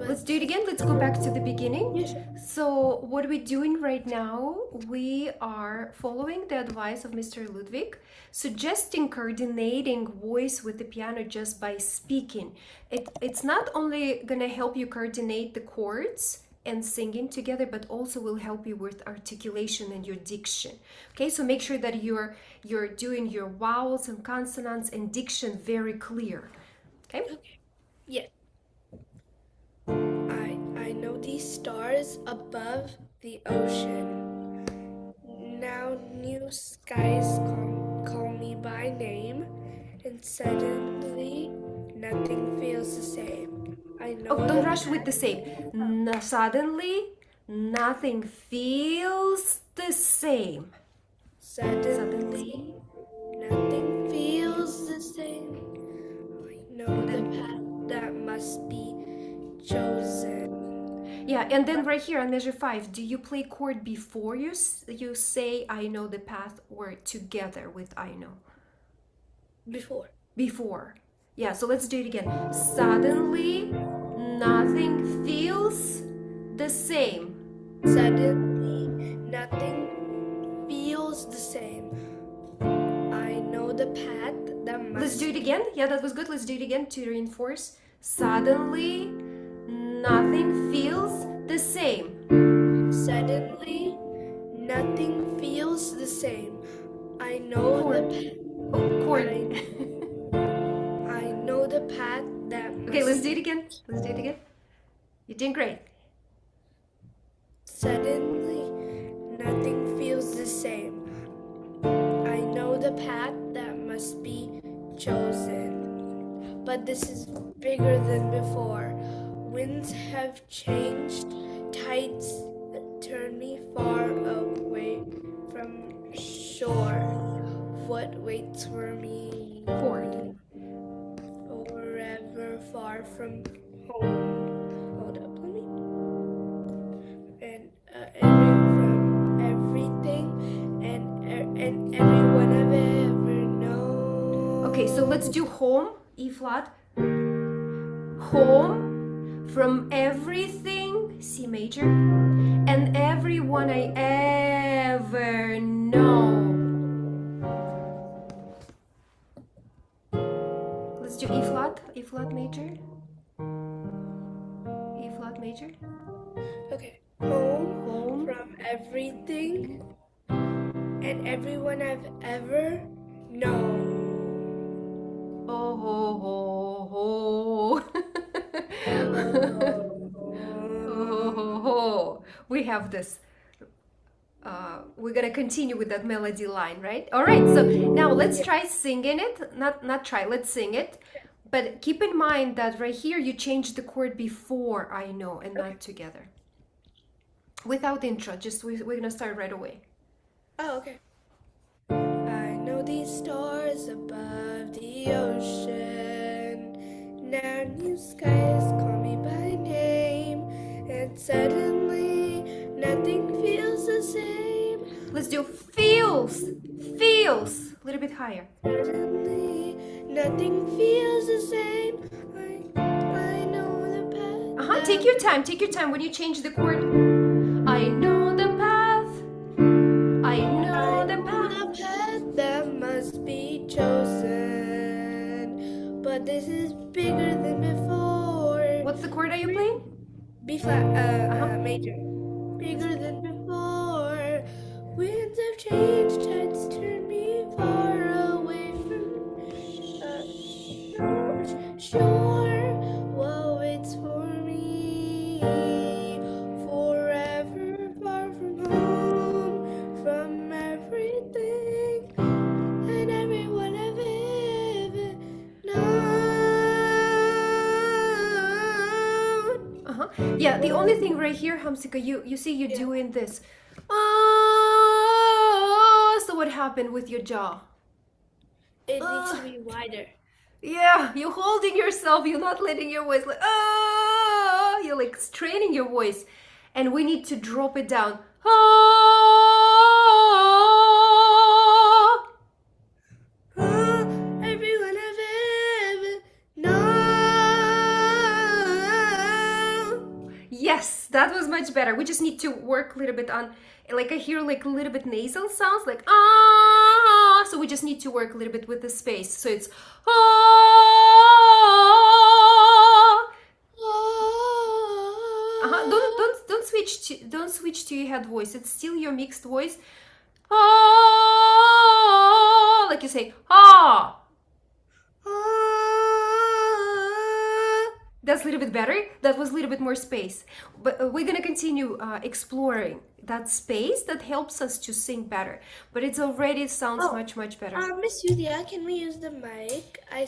Let's do it again. Let's go back to the beginning. Yeah, sure. So what we're doing right now, we are following the advice of Mr. Ludwig, suggesting coordinating voice with the piano just by speaking. It's not only gonna help you coordinate the chords and singing together, but also will help you with articulation and your diction. Okay, so make sure that you're doing your vowels and consonants and diction very clear. Okay? Okay. Yeah. I know these stars above the ocean. Now new skies call me by name, and suddenly nothing feels the same. I know Oh, don't rush with the same. Suddenly, nothing feels the same. Suddenly nothing feels the same. I know the path that must be chosen. Yeah, and then right here on measure 5, do you play chord before you say I know the path, or together with I know? Before. Before. Yeah, so let's do it again. Suddenly, nothing feels the same. Suddenly nothing feels the same. I know the path that must. Let's do it again. Yeah, that was good. Let's do it again to reinforce. Suddenly, nothing feels the same. Suddenly nothing feels the same. I know Chord. the path. Oh, chord. I know the path that must. Okay, let's do it again. Let's do it again. You're doing great. Suddenly nothing feels the same. I know the path that must be chosen. But this is bigger than before. Winds have changed, tides turn me far away from shore. What waits for me? Chord. Forever far from home. Hold up, let me. And from everything and everyone I've ever known. Okay, so let's do home, E flat. Home, from everything, C major, and everyone I ever know. Let's do E flat major. E flat major. Okay. Home Home. from everything and everyone I've ever known. Oh ho ho ho. Ho ho ho. We have this. We're gonna continue with that melody line, right? All right. So now let's try singing it. Not try. Let's sing it. But keep in mind that right here you change the chord before I know and not together. Without intro. Just we're gonna start right away. Oh, okay. I know these stars above the ocean. Now new skies call me by name, and suddenly nothing feels the same. Let's do feels. Feels. A little bit higher. Suddenly nothing feels the same. I know the path. Take your time. Take your time when you change the chord. I know the path. I know the path. The path that must be chosen. But this is bigger than before. What's the chord are you playing? B flat, major. Bigger than before. Winds have changed, tides turn me far away from shore. What waits for me? Forever far from home, from everything and everyone I've ever known. Yeah, the only thing right here, Hamsika, you see you're doing this. Oh, so what happened with your jaw? It needs to be wider. Yeah, you're holding yourself, you're not letting your voice like, oh, you're like straining your voice. And we need to drop it down. Oh, Everyone I've ever known. Yes, that was much better. We just need to work a little bit on, like I hear like a little bit nasal sounds, like ah. So we just need to work a little bit with the space. So it's ah. Don't switch to your head voice. It's still your mixed voice. Ah, like you say ah. That's a little bit better. That was a little bit more space. But we're gonna continue exploring that space that helps us to sing better. But it already sounds much better. Miss Yulia, can we use the mic? I